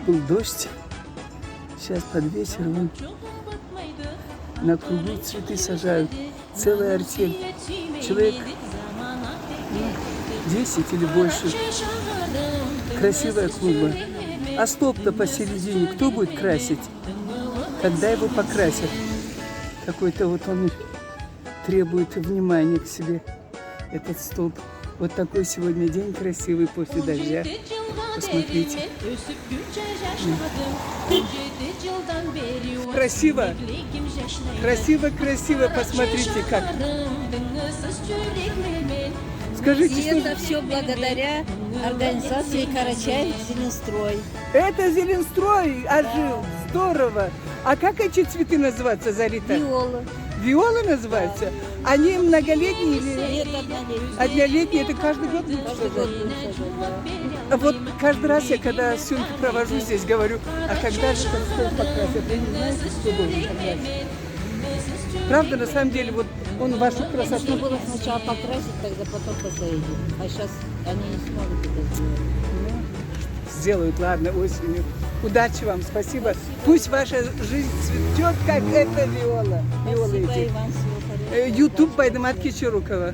Был дождь. Сейчас под вечер вон на кругу цветы сажают. Целая артель. Человек 10 или больше. Красивая клумба. А столб-то посередине кто будет красить? Когда его покрасят? Какой-то вот он требует внимания к себе, этот столб. Вот такой сегодня день красивый после дождя. Посмотрите. Красиво. Красиво, красиво. Посмотрите, как. Скажите, И это все благодаря организации Карачаев-Зеленстрой. Это Зеленстрой ожил. Здорово. А как эти цветы называются, Зарита? Виола. Виолы называются? Они многолетние или Нет, однолетний. однолетние? Это каждый год? Каждый год будем сажать, Вот каждый раз я, когда съемки провожу здесь, говорю, а когда же этот стол покрасят? Я не знаю, кто должен покрасить. Правда, на самом деле, вот он вашу да. Нужно красоту... было сначала покрасить, тогда потом посадить. А сейчас они не смогут это сделать. Сделают, ладно, осенью. Удачи вам, спасибо. Пусть ваша жизнь цветет, как эта виола. Виола Спасибо, эти. Иван, всего хорошего. YouTube Байдамат Кичерукова.